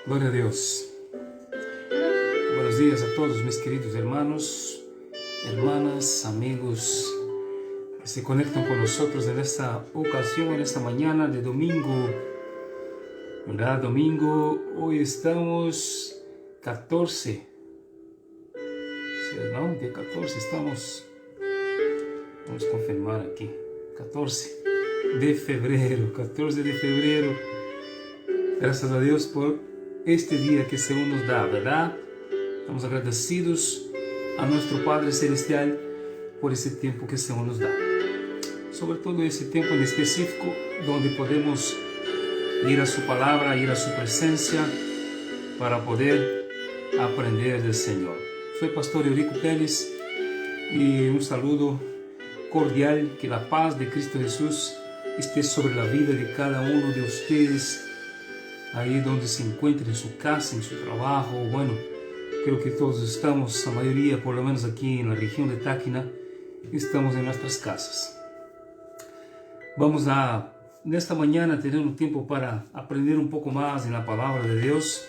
Glória a Deus. Buenos días a todos mis queridos hermanos, hermanas, amigos que se conectan con nosotros en esta ocasión, en esta mañana de domingo. ¿Verdad? Domingo, hoy estamos 14. ¿Sí, no? Día 14 estamos. Vamos a confirmar aquí. 14 de febrero. 14 de febrero. Gracias a Dios por este día que el Señor nos da, ¿verdad? Estamos agradecidos a nuestro Padre Celestial por ese tiempo que el Señor nos da. Sobre todo ese tiempo en específico donde podemos ir a su palabra, ir a su presencia para poder aprender del Señor. Soy Pastor Eurico Pérez y un saludo cordial. Que la paz de Cristo Jesús esté sobre la vida de cada uno de ustedes, ahí donde se encuentre, en su casa, en su trabajo. Bueno, creo que todos estamos, la mayoría, por lo menos aquí en la región de Táquina, estamos en nuestras casas. Vamos a, en esta mañana, tener un tiempo para aprender un poco más en la palabra de Dios.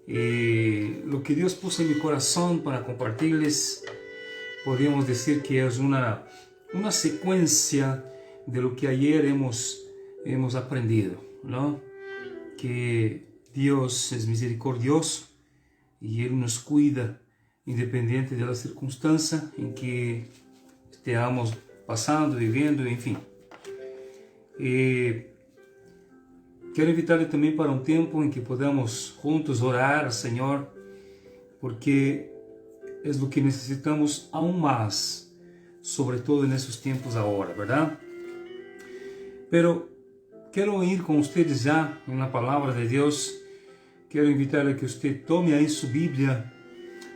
Lo que Dios puso en mi corazón para compartirles, podríamos decir que es una secuencia de lo que ayer hemos aprendido, ¿no? Que Dios es misericordioso y Él nos cuida independiente de la circunstancia en que estemos pasando, viviendo, en fin. Quiero invitarle también para un tiempo en que podamos juntos orar al Señor, porque es lo que necesitamos aún más, sobre todo en esos tiempos ahora, ¿verdad? Pero quiero ir con ustedes ya en la palabra de Dios. Quiero invitarle a que usted tome ahí su Biblia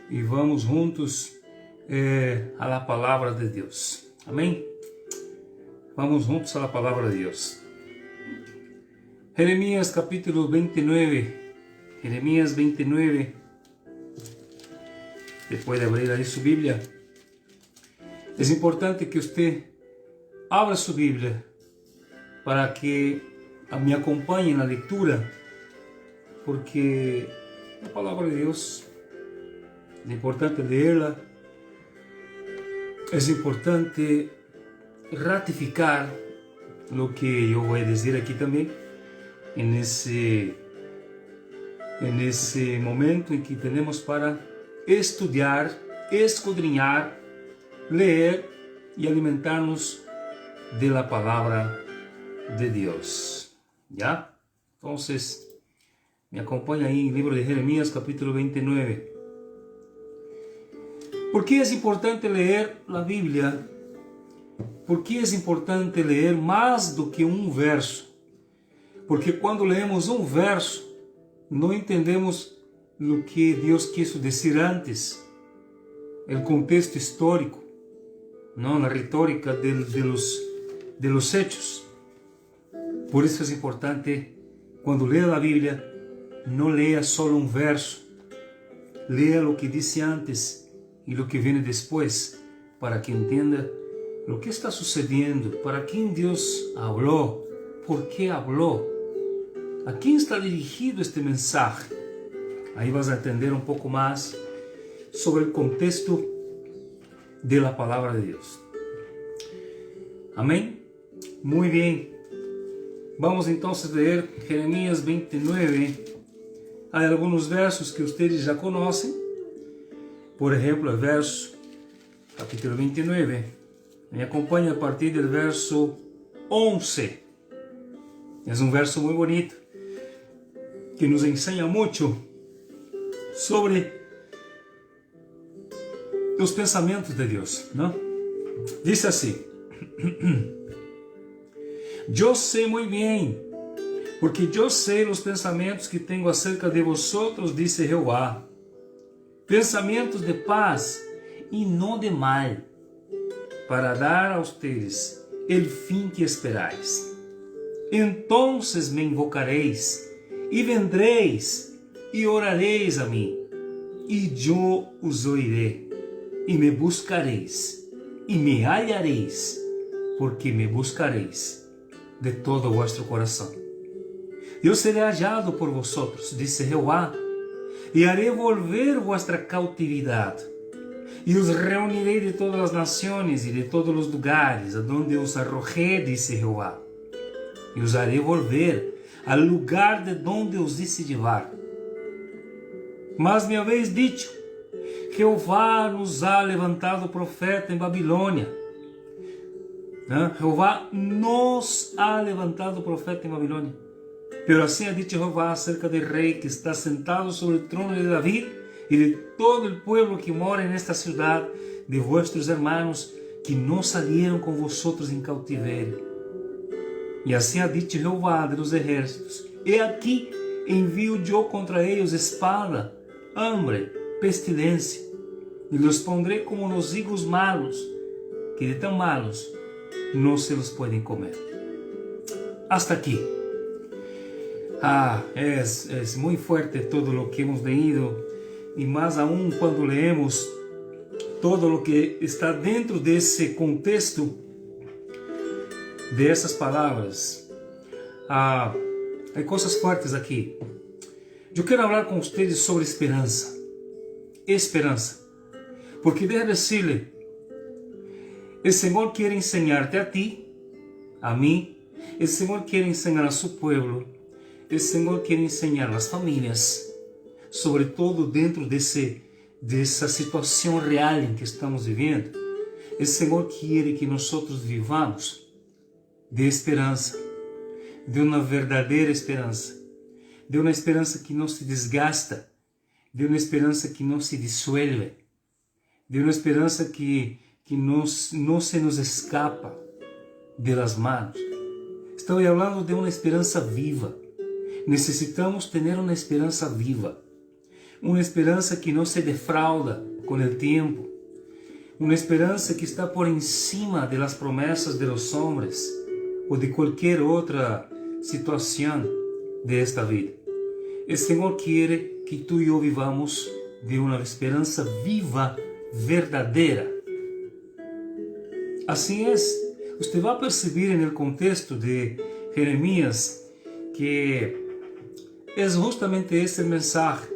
y vamos juntos a la palabra de Dios. Amén. Vamos juntos a la palabra de Dios. Jeremías capítulo 29. Jeremías 29. Usted puede abrir ahí su Biblia. Es importante que usted abra su Biblia para que me acompañe en la lectura, porque la palabra de Dios es importante leerla, es importante ratificar lo que yo voy a decir aquí también, en ese momento en que tenemos para estudiar, escudriñar, leer y alimentarnos de la palabra de Dios. ¿Ya? Entonces, me acompaña ahí en el libro de Jeremías capítulo 29. ¿Por qué es importante leer la Biblia? ¿Por qué es importante leer más do que un verso? Porque cuando leemos un verso, no entendemos lo que Dios quiso decir antes, el contexto histórico, ¿no? La retórica de los hechos. Por eso es importante, cuando lea la Biblia, no lea solo un verso, lea lo que dice antes y lo que viene después, para que entienda lo que está sucediendo, para quién Dios habló, por qué habló, a quién está dirigido este mensaje. Ahí vas a entender un poco más sobre el contexto de la palabra de Dios. Amén. Muy bien. Vamos entonces a leer Jeremías 29. Hay algunos versos que ustedes ya conocen. Por ejemplo, el verso, capítulo 29. Me acompaña a partir del verso 11. Es un verso muy bonito que nos enseña mucho sobre los pensamientos de Dios, ¿no? Dice así: Yo sé muy bien, porque yo sé los pensamientos que tengo acerca de vosotros, dice Jehová, pensamientos de paz y no de mal, para dar a ustedes el fin que esperáis. Entonces me invocaréis, y vendréis, y oraréis a mí, y yo os oiré, y me buscaréis, y me hallaréis, porque me buscaréis de todo vuestro corazón. Eu seré hallado por vosotros, dice Jehová, e haré volver vuestra cautividade, e os reunirei de todas as nações e de todos os lugares, aonde os arrojé, dice Jehová, e os haré volver al lugar de donde os hice llevar. Mas me habéis dicho, Jehová nos ha levantado profeta em Babilônia. Jehová nos ha levantado profeta em Babilônia. Pero assim ha dicho Jehová acerca del rei que está sentado sobre el trono de David y de todo el pueblo que mora en esta ciudad, de vuestros hermanos que no salieron con vosotros en cautiverio. E assim ha dicho Jehová de los ejércitos: He aquí envio yo contra ellos espada, hambre, pestilência, e los pondré como los higos malos, que de tan malos no se los pueden comer. Hasta aquí. Es muy fuerte todo lo que hemos leído, y más aún cuando leemos todo lo que está dentro de ese contexto de esas palabras. Hay cosas fuertes aquí. Yo quiero hablar con ustedes sobre esperanza. Esperanza. Porque déjame decirle, el Señor quiere enseñarte a ti, a mí, el Señor quiere enseñar a su pueblo, el Señor quiere enseñar a las familias, sobre todo dentro de esa situación real en que estamos viviendo. El Señor quiere que nosotros vivamos de esperanza, de una verdadera esperanza, de una esperanza que no se desgasta, de una esperanza que no se disuelve, de una esperanza que no se nos escapa de las manos. Estoy hablando de una esperanza viva. Necesitamos tener una esperanza viva, una esperanza que no se defrauda con el tiempo, una esperanza que está por encima de las promesas de los hombres o de cualquier otra situación de esta vida. El Señor quiere que tú y yo vivamos de una esperanza viva, verdadera. Así es. Usted va a percibir en el contexto de Jeremías que es justamente ese mensaje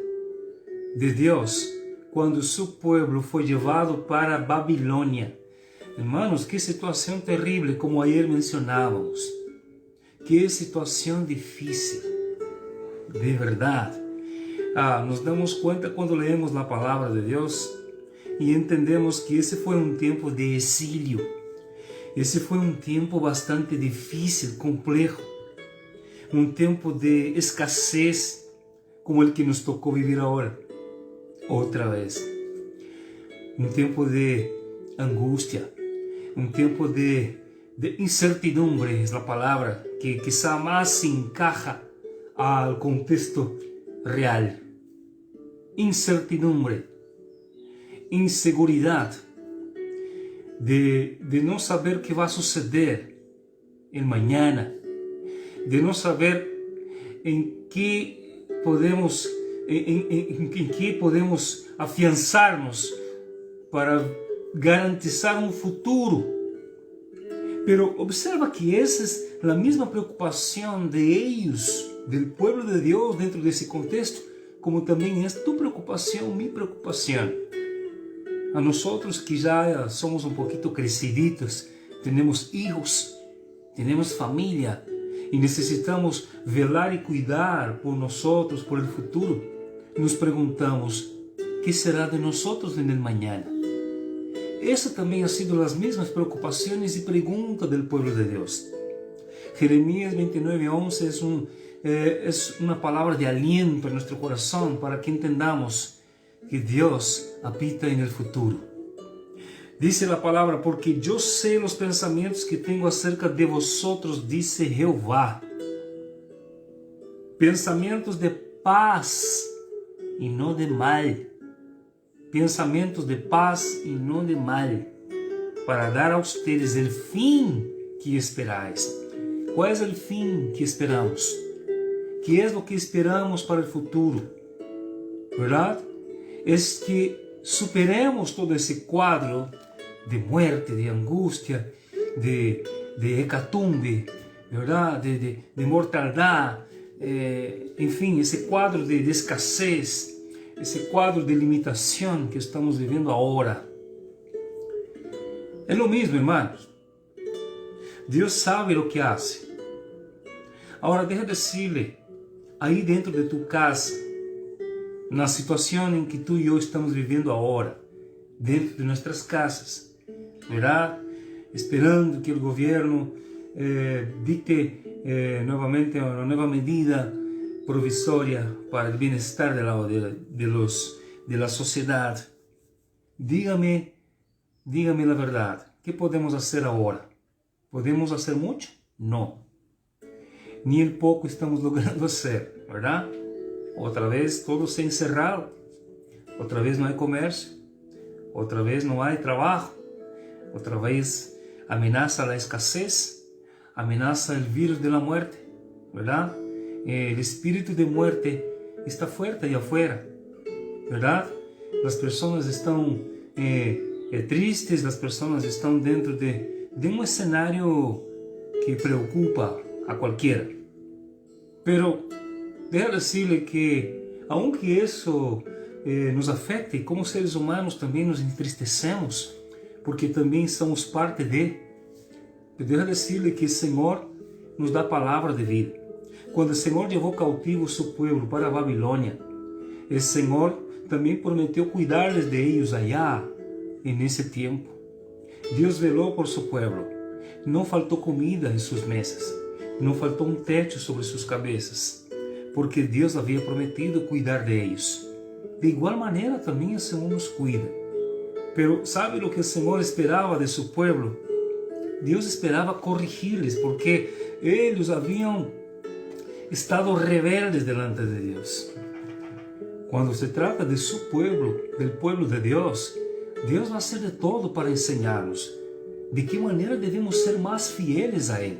de Dios cuando su pueblo fue llevado para Babilonia. Hermanos, qué situación terrible, como ayer mencionábamos. Qué situación difícil, de verdad. Nos damos cuenta cuando leemos la palabra de Dios y entendemos que ese fue un tiempo de exilio. Ese fue un tiempo bastante difícil, complejo. Un tiempo de escasez como el que nos tocó vivir ahora, otra vez. Un tiempo de angustia, un tiempo de incertidumbre, es la palabra que quizá más se encaja al contexto real. Incertidumbre, inseguridad, de no saber qué va a suceder el mañana, de no saber en qué podemos afianzarnos para garantizar un futuro. Pero observa que esa es la misma preocupación de ellos, del pueblo de Dios dentro de ese contexto, como también es tu preocupación, mi preocupación. A nosotros que ya somos un poquito creciditos, tenemos hijos, tenemos familia, y necesitamos velar y cuidar por nosotros, por el futuro. Nos preguntamos, ¿qué será de nosotros en el mañana? Esa también ha sido las mismas preocupaciones y preguntas del pueblo de Dios. Jeremías 29:11 es una palabra de aliento en nuestro corazón para que entendamos que Dios habita en el futuro. Dice la palabra, porque yo sé los pensamientos que tengo acerca de vosotros, dice Jehová. Pensamientos de paz y no de mal. Pensamientos de paz y no de mal, para dar a ustedes el fin que esperáis. ¿Cuál es el fin que esperamos? ¿Qué es lo que esperamos para el futuro? ¿Verdad? Es que superemos todo ese cuadro de muerte, de angustia, de hecatumbe, ¿verdad? De mortandad, enfim, esse quadro de escassez, esse quadro de limitação que estamos vivendo agora. É lo mesmo, hermanos. Deus sabe o que hace. Agora, deixa eu dizer-lhe, aí dentro de tu casa, na situação em que tu e eu estamos vivendo agora, dentro de nossas casas, verdade? Esperando que o governo dicte novamente uma nova medida provisória para o bem-estar da sociedade. Dígame a verdade, o que podemos fazer agora? ¿Podemos hacer mucho? No. Ni el poco estamos logrando hacer, ¿verdad? Otra vez todo se encerrado. Otra vez no hay comercio. Otra vez no hay trabajo. Otra vez amenaza la escasez. Amenaza el virus de la muerte, ¿verdad? El espíritu de muerte está fuerte allá afuera, ¿verdad? Las personas están tristes, las personas están dentro de um cenário que preocupa a qualquer. Pero deixa dizer-lhe que, aunque isso nos afete, como seres humanos também nos entristecemos, porque também somos parte de. Deixa dizer-lhe que o Senhor nos dá palavra de vida. Quando o Senhor levou cautivo o seu povo para a Babilônia, o Senhor também prometeu cuidar-lhes de eles allá, nesse tempo. Deus velou por seu povo. Não faltou comida em suas mesas. Não faltou um teto sobre suas cabeças. Porque Deus havia prometido cuidar deles. De igual maneira também o Senhor nos cuida. Pero sabe o que o Senhor esperava de seu povo? Deus esperava corrigir-lhes, porque eles haviam estado rebeldes delante de Deus. Quando se trata de seu povo, do povo de Deus, Deus vai fazer de todo para ensinar-nos de que maneira devemos ser mais fieles a Ele.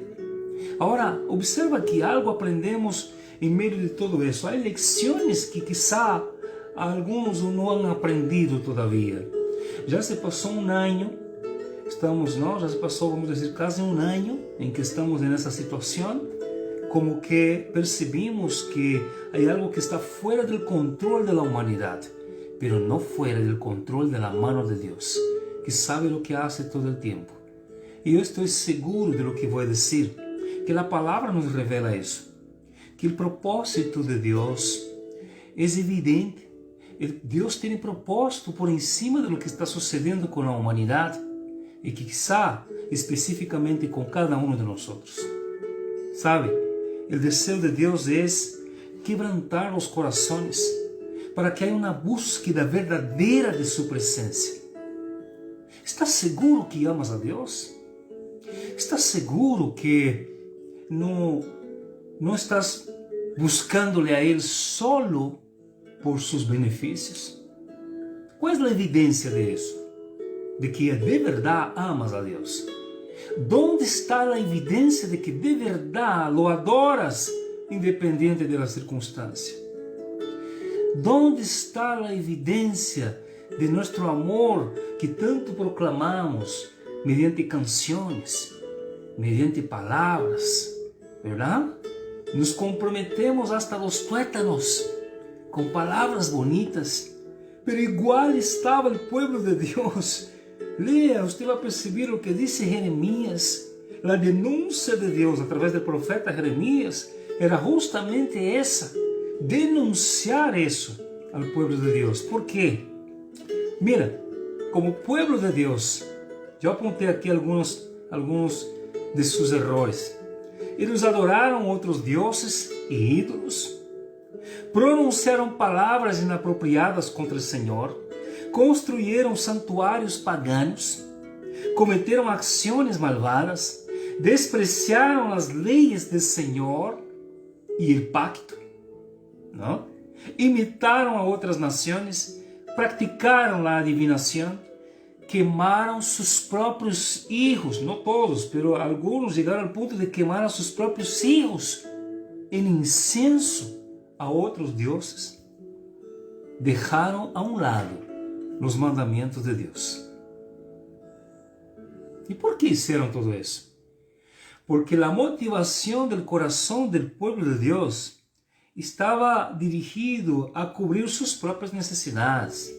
Agora, observa que algo aprendemos em meio de tudo isso. Há lições que quizá alguns não han aprendido todavia. Já se passou um ano, já se passou, vamos dizer, quase um ano em que estamos nessa situação, como que percebimos que há algo que está fora do controle da humanidade, pero no fuera del control de la mano de Dios, que sabe lo que hace todo el tiempo. Y yo estoy seguro de lo que voy a decir, que la palabra nos revela eso, que el propósito de Dios es evidente. Dios tiene propósito por encima de lo que está sucediendo con la humanidad y que quizá específicamente con cada uno de nosotros. ¿Sabe? El deseo de Dios es quebrantar los corazones, para que haya uma búsqueda verdadeira de sua presença. ¿Estás seguro que amas a Deus? ¿Estás seguro que não estás buscándole a Ele solo por seus benefícios? Qual é a evidência de isso? De que de verdade amas a Deus? ¿Dónde está a evidência de que de verdade lo adoras independente de la circunstância? ¿Dónde está a evidência de nosso amor que tanto proclamamos mediante canções, mediante palavras, verdade? Nos comprometemos hasta los tuétanos com palavras bonitas, pero igual estava o povo de Deus. Leia, você vai perceber o que diz Jeremias. A denúncia de Deus através do profeta Jeremias era justamente essa. Denunciar isso ao povo de Deus. Por quê? Mira, como povo de Deus, eu apontei aqui alguns de seus erros. Eles adoraram outros deuses e ídolos, pronunciaram palavras inapropriadas contra o Senhor, construíram santuários paganos, cometeram ações malvadas, despreciaram as leis do Senhor e o pacto, não? Imitaram a outras nações, praticaram a adivinação, queimaram seus próprios filhos, não todos, mas alguns chegaram ao ponto de queimar a seus próprios filhos em incenso a outros deuses. Deixaram a um lado os mandamentos de Deus. E por que fizeram tudo isso? Porque a motivação do coração do povo de Deus estava dirigido a cobrir suas próprias necessidades.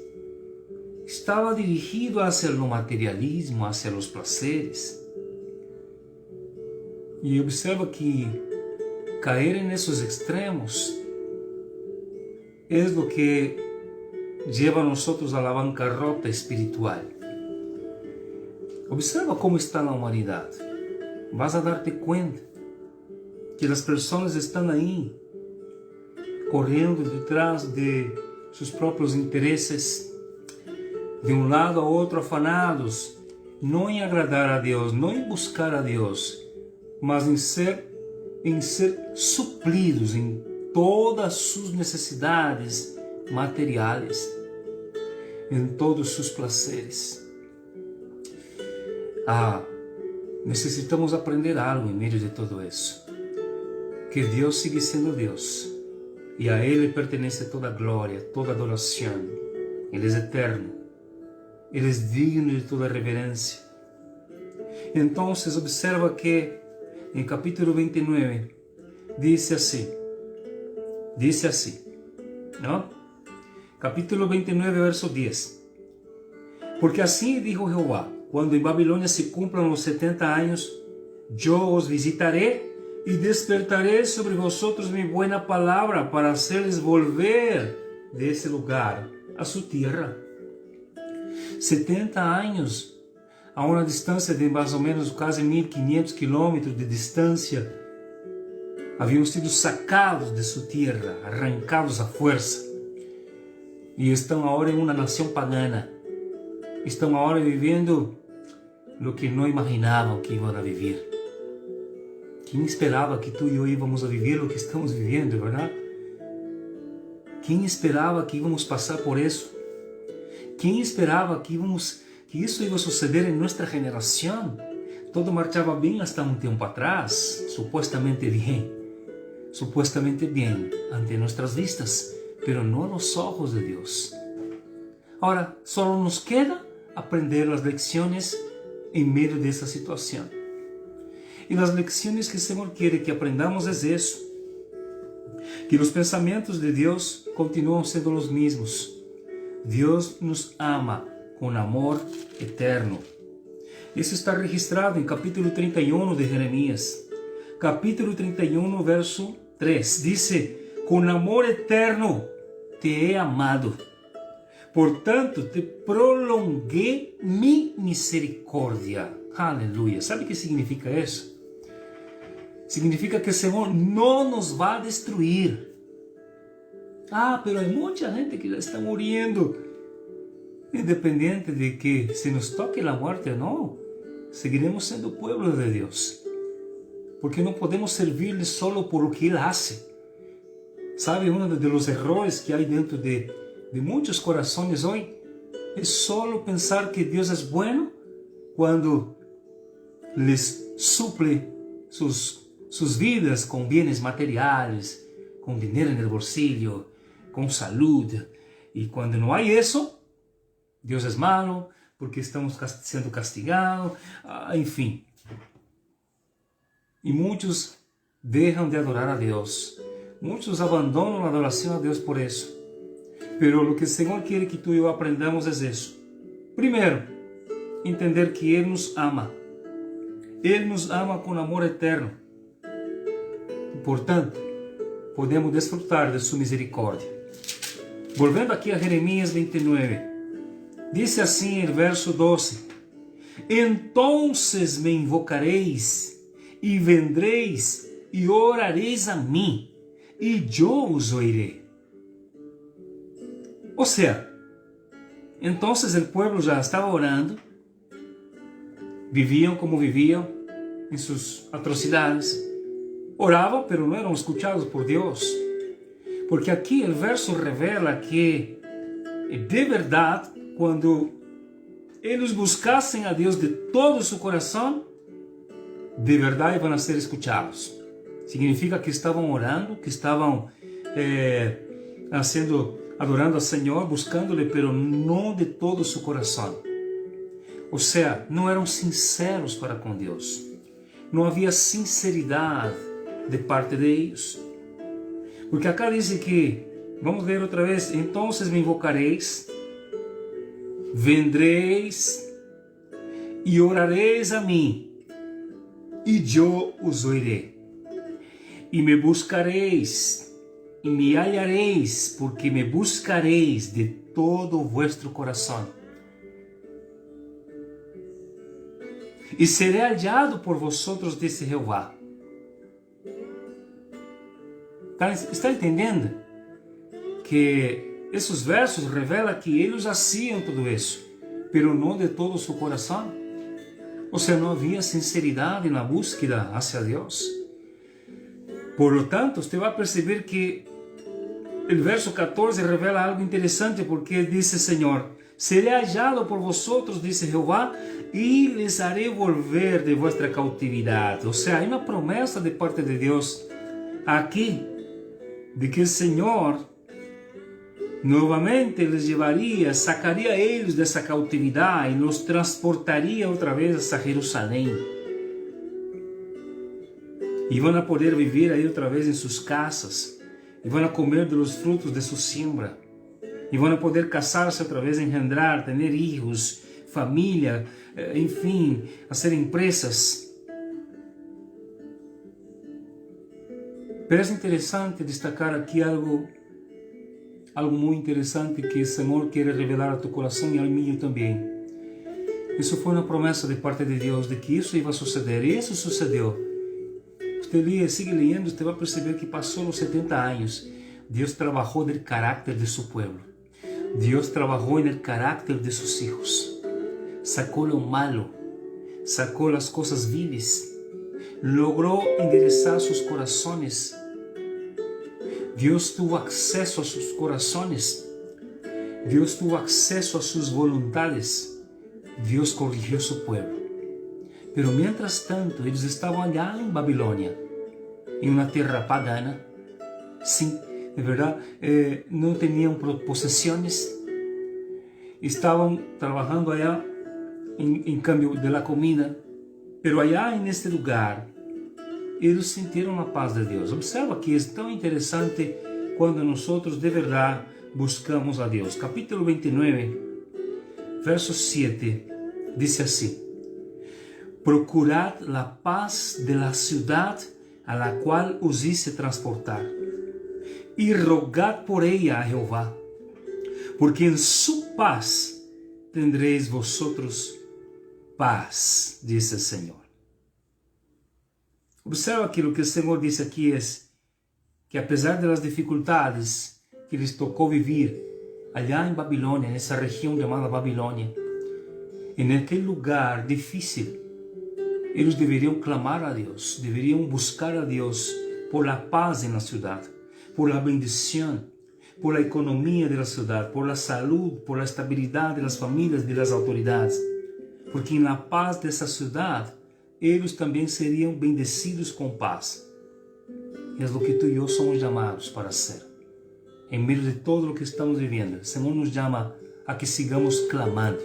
Estava dirigido hacia o materialismo, hacia os prazeres. E observa que cair nesses extremos é o que leva a nós a la bancarrota espiritual. Observa como está a humanidade. Vas a dar-te conta que as pessoas estão aí correndo detrás de seus próprios interesses, de um lado a outro afanados, não em agradar a Deus, não em buscar a Deus, mas em ser supridos em todas as suas necessidades materiais, em todos os seus prazeres. Necessitamos aprender algo em meio de tudo isso. Que Deus sigue sendo Deus. E a Ele pertence toda a glória, toda a adoração. Ele é eterno. Ele é digno de toda reverência. Então, observa que em capítulo 29, diz assim, não? Capítulo 29, verso 10. Porque assim dijo Jehová, quando em Babilônia se cumpram os 70 anos, eu os visitaré e despertaré sobre vosotros mi buena palavra para hacerles volver desse lugar a sua terra. 70 anos, a uma distância de mais ou menos quase 1.500 quilômetros de distância, haviam sido sacados de sua terra, arrancados à força, e estão agora em uma nação pagana. Estão agora vivendo o que não imaginavam que iam a viver. Quem esperava que tu e eu íamos a viver o que estamos vivendo, verdade? Quem esperava que íamos passar por isso? Quem esperava que isso ia suceder em nossa geração? Todo marchava bem até um tempo atrás, supostamente bem ante nossas vistas, pero não nos olhos de Deus. Agora, só nos queda aprender as lições em meio dessa situação. E as lições que o Senhor quer que aprendamos é isso: que os pensamentos de Deus continuam sendo os mesmos. Deus nos ama com amor eterno. Isso está registrado em capítulo 31 de Jeremias. Capítulo 31, verso 3. Diz: com amor eterno te he amado. Portanto, te prolonguei mi misericórdia. Aleluia. Sabe o que significa isso? Significa que o Senhor não nos vai destruir. Pero há muita gente que já está morrendo. Independente de que se nos toque a morte ou não, seguiremos sendo povo de Deus. Porque não podemos servir-lhe solo por o que Ele faz. Sabe, um dos erros que há dentro de muitos corações hoje é solo pensar que Deus é bueno quando les suple suas vidas com bens materiais, com dinheiro no bolsillo, com saúde. E quando não há isso, Deus é malo, porque estamos sendo castigados, enfim. E muitos deixam de adorar a Deus. Muitos abandonam a adoração a Deus por isso. Pero o que o Senhor quer que tu e eu aprendamos é isso. Primeiro, entender que Ele nos ama. Ele nos ama com amor eterno. Portanto, podemos desfrutar de sua misericórdia. Volvendo aqui a Jeremias 29, diz assim o verso 12: Entonces me invocareis, e vendreis, e orareis a mim, e eu os oirei. Ou seja, então o povo já estava orando, viviam como viviam, em suas atrocidades, oravam, pero não eram escutados por Deus. Porque aqui o verso revela que, de verdade, quando eles buscassem a Deus de todo o seu coração, de verdade vão ser escutados. Significa que estavam orando, que estavam adorando ao Senhor, buscando-lhe, pero não de todo o seu coração. Ou seja, não eram sinceros para com Deus. Não havia sinceridade de parte deles. Porque acá diz que, vamos ler outra vez, então me invocareis, vendreis e orareis a mim, e eu os oirei. E me buscareis, e me hallareis, porque me buscareis de todo o vosso coração. E serei hallado por vosotros, disse Jeová. Está entendendo? Que esses versos revelam que eles haciam tudo isso, pero não de todo o seu coração. Ou seja, não havia sinceridade na búsqueda hacia Deus. Por lo tanto, você vai perceber que o verso 14 revela algo interessante, porque diz: Senhor, serei hallado por vosotros, disse Jeová, e les haré volver de vuestra cautividade. Ou seja, há uma promessa de parte de Deus aqui, de que o Senhor novamente les levaria, sacaria eles dessa cautividade e los transportaria outra vez a Jerusalém. E vão poder viver aí outra vez em suas casas, e vão comer dos frutos de sua siembra, e vão poder casar-se outra vez, engendrar, ter filhos, família, enfim, fazer empresas. Mas é interessante destacar aqui algo muito interessante que o Senhor quer revelar a tu coração e ao meu também. Isso foi uma promessa de parte de Deus de que isso ia suceder, e isso sucedeu. Você sigue lendo, você vai perceber que passou os 70 anos. Deus trabalhou no caráter de seu povo. Deus trabalhou no caráter de seus filhos. Sacou o malo, sacou as coisas viles, logrou enderezar seus corações. Deus teve acesso a seus corações. Deus teve acesso a suas vontades. Deus corrigiu seu povo. Pero mientras tanto, eles estavam allá em Babilônia, em uma terra pagana. Sim, de verdade, não tinham possessões. Estavam trabalhando allá em cambio de la comida. Pero allá neste lugar, eles sentiram a paz de Deus. Observa que é tão interessante quando nós de verdade buscamos a Deus. Capítulo 29, verso 7, diz assim: Procurad la paz de la ciudad a la cual os hice transportar, e rogad por ella a Jehová, porque en su paz tendréis vosotros paz, diz o Senhor. Observa aquilo que o Senhor disse aqui, é que apesar das dificuldades que lhes tocou viver allá em Babilônia, nessa região chamada Babilônia, em aquele lugar difícil, eles deveriam clamar a Deus, deveriam buscar a Deus por la paz na cidade, por la bendição, por la economia da cidade, por la salud, por la estabilidade das famílias e das autoridades, porque na paz dessa cidade, eles também seriam bendecidos com paz. É o que tu e eu somos chamados para ser. Em meio de todo o que estamos vivendo, o Senhor nos chama a que sigamos clamando,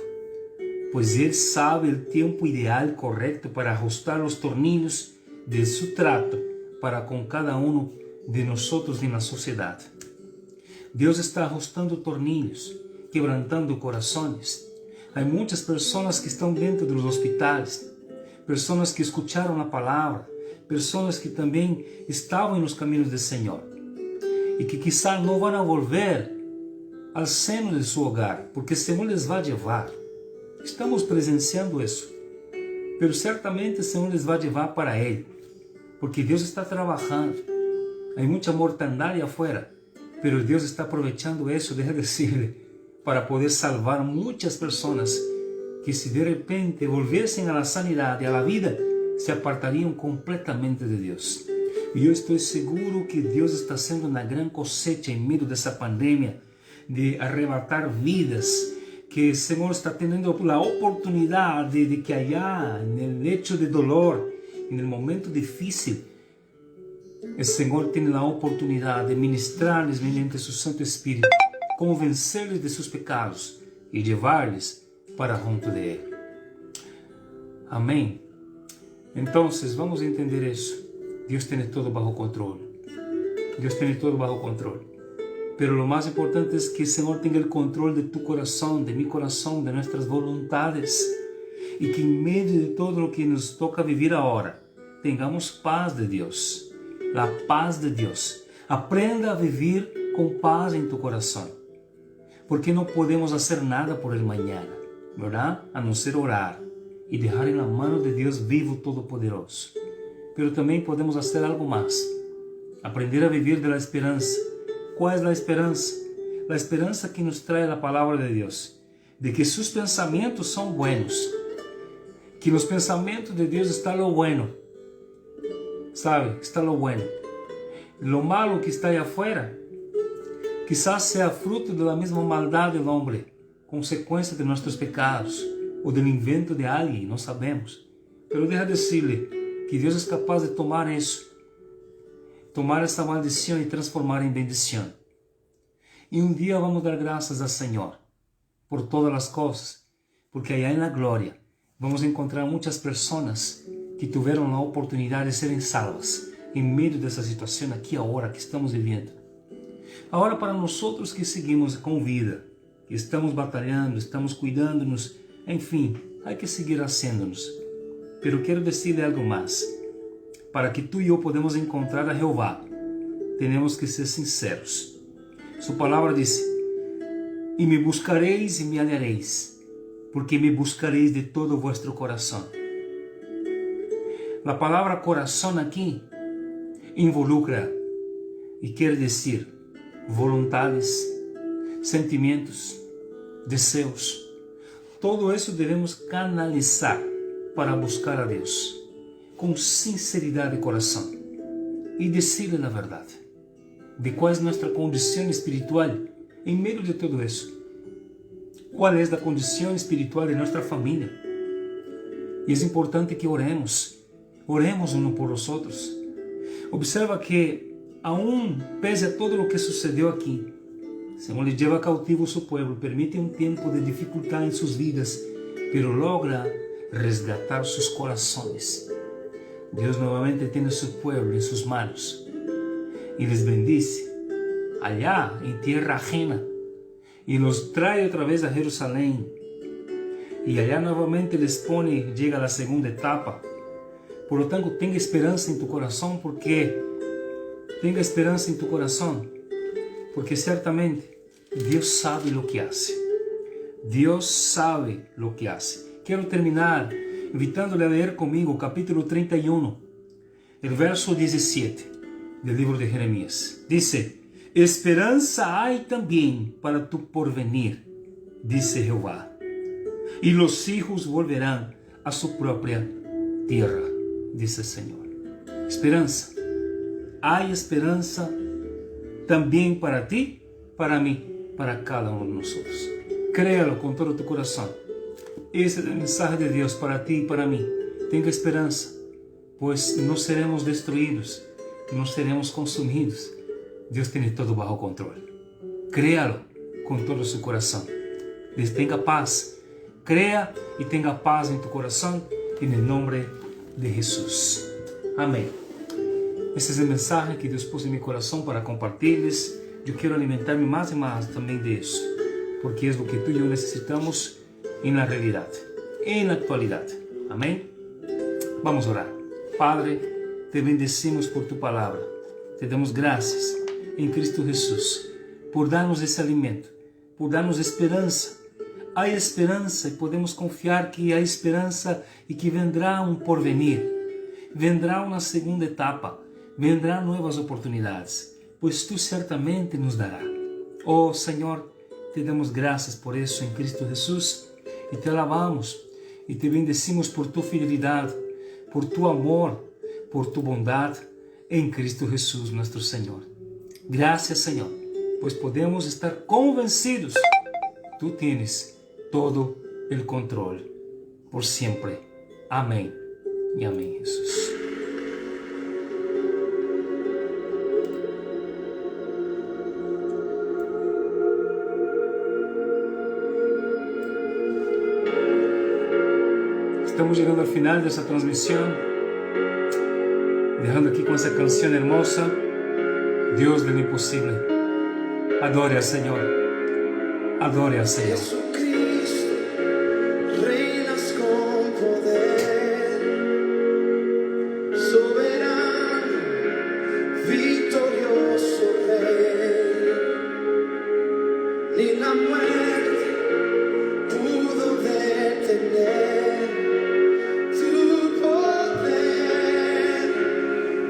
pois Ele sabe o tempo ideal correto para ajustar os tornillos de seu trato para com cada um de nós na sociedade. Deus está ajustando tornillos, quebrantando corações. Há muitas pessoas que estão dentro dos hospitais, pessoas que escutaram a palavra, pessoas que também estavam nos caminhos do Senhor e que quizá não vão volver ao seno de seu hogar, porque o Senhor les vai levar. Estamos presenciando isso, mas certamente o Senhor les vai levar para Ele, porque Deus está trabalhando. Há muita mortandade afuera, mas Deus está aproveitando isso, deixa decirle, para poder salvar muitas pessoas que, se de repente volviessem à sanidade, à vida, se apartariam completamente de Deus. E eu estou seguro que Deus está sendo uma grande cosecha em meio dessa pandemia, de arrebatar vidas, que o Senhor está tendo a oportunidade de que allá, no lecho de dolor, no momento difícil, o Senhor tem a oportunidade de ministrar-lhes mediante seu Santo Espírito, convencer-lhes de seus pecados e levar-lhes para junto de Ele. Amém? Então, vamos entender isso. Deus tem tudo bajo controle. Dios tiene todo bajo control. Pero lo más importante es que el Señor tenga el control de tu corazón, de mi corazón, de nuestras voluntades. Y que en medio de todo lo que nos toca vivir ahora, tengamos paz de Dios. La paz de Dios. Aprenda a vivir con paz en tu corazón. Porque no podemos hacer nada por el mañana, ¿verdad? A no ser orar y dejar en la mano de Dios vivo todopoderoso. Pero también podemos hacer algo más. Aprender a vivir de la esperanza. ¿Cuál es la esperanza? La esperanza que nos trae la palabra de Dios. De que sus pensamientos son buenos. Que en los pensamientos de Dios está lo bueno. ¿Sabe? Está lo bueno. Lo malo que está allá afuera, quizás sea fruto de la misma maldad del hombre, consecuencia de nuestros pecados, o del invento de alguien, no sabemos. Pero deja decirle que Dios es capaz de tomar eso, tomar esta maldición y transformar en bendición. Y un día vamos a dar gracias al Señor por todas las cosas, porque allá en la gloria vamos a encontrar muchas personas que tuvieron la oportunidad de serem salvas en medio de esa situación aquí ahora que estamos viviendo. Ahora para nosotros que seguimos con vida, que estamos batalhando, estamos cuidándonos, enfim, hay que seguir haciéndonos. Pero quiero decirle algo más. Para que tú y yo podamos encontrar a Jehová, tenemos que ser sinceros. Su palabra dice, y me buscaréis y me hallaréis, porque me buscaréis de todo vuestro corazón. La palabra corazón aquí involucra y quiere decir voluntades, sentimientos, deseos. Todo eso debemos canalizar para buscar a Dios con sinceridad de corazón y decirle la verdad de cuál es nuestra condición espiritual en medio de todo eso. ¿Cuál es la condición espiritual de nuestra familia? Y es importante que oremos uno por los otros. Observa que aún pese a todo lo que sucedió aquí, el Señor le lleva cautivo a su pueblo, permite un tiempo de dificultad en sus vidas, pero logra resgatar sus corazones. Dios nuevamente tiene su pueblo en sus manos y les bendice allá en tierra ajena y los trae otra vez a Jerusalén y allá nuevamente les pone, llega a la segunda etapa. Por lo tanto, tenga esperanza en tu corazón, porque tenga esperanza en tu corazón, porque ciertamente Dios sabe lo que hace. Dios sabe lo que hace. Quiero terminar invitándole a leer conmigo capítulo 31, el verso 17 del libro de Jeremías. Dice, esperanza hay también para tu porvenir, dice Jehová, y los hijos volverán a su propia tierra, dice el Señor. Esperanza. Hay esperanza también para ti, para mí, para cada uno de nosotros. Créalo con todo tu corazón. Ese es el mensaje de Dios para ti y para mí. Tenga esperanza, pues no seremos destruidos, no seremos consumidos. Dios tiene todo bajo control. Créalo con todo su corazón. Tenga paz. Crea y tenga paz en tu corazón, en el nombre de Jesús. Amén. Ese es el mensaje que Dios puso en mi corazón para compartirles. Yo quiero alimentarme más y más también de eso, porque es lo que tú y yo necesitamos en la realidad, en la actualidad. Amén. Vamos a orar. Padre, te bendecimos por tu palabra. Te damos gracias en Cristo Jesús por darnos ese alimento, por darnos esperanza. Hay esperanza y podemos confiar que hay esperanza y que vendrá un porvenir. Vendrá una segunda etapa. Vendrán nuevas oportunidades, pues tú ciertamente nos darás. Oh Señor, te damos gracias por eso en Cristo Jesús y te alabamos y te bendecimos por tu fidelidad, por tu amor, por tu bondad en Cristo Jesús nuestro Señor. Gracias Señor, pues podemos estar convencidos, tú tienes todo el control por siempre. Amén y amén, Jesús. Estamos llegando al final de esta transmisión, dejando aquí con esa canción hermosa. Dios del imposible. Adore al Señor. Adore al Señor. Jesucristo, reinas con poder, soberano, victorioso Rey. Ni la muerte pudo detener tu poder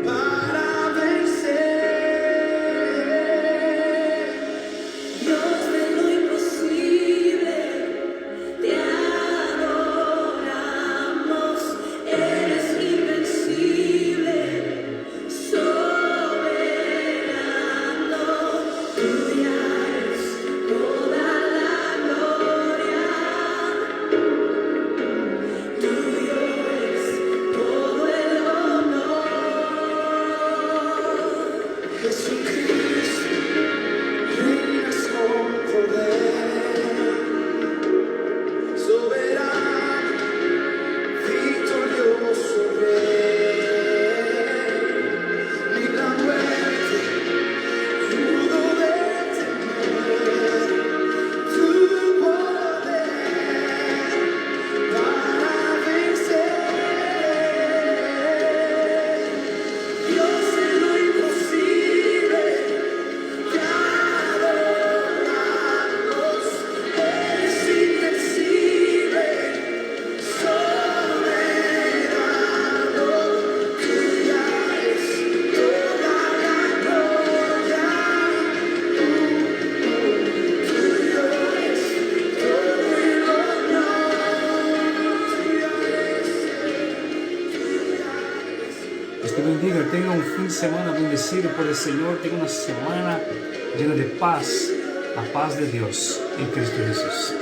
para vencer. Dios de lo imposible, te adoramos, eres invencible, soberano, tuya es toda la gloria, tuyo es todo el honor. Jesucristo, reinas con poder, soberano, victorioso Rey. Ni la muerte pudo detener tu poder para vencer. Dios de lo imposible, te adoramos, eres invencible, soberano, tuya es toda la gloria, tuyo es todo el Dios te bendiga, tenga un fin de semana bendecido por el Señor, tenga una semana llena de paz, la paz de Dios en Cristo Jesús.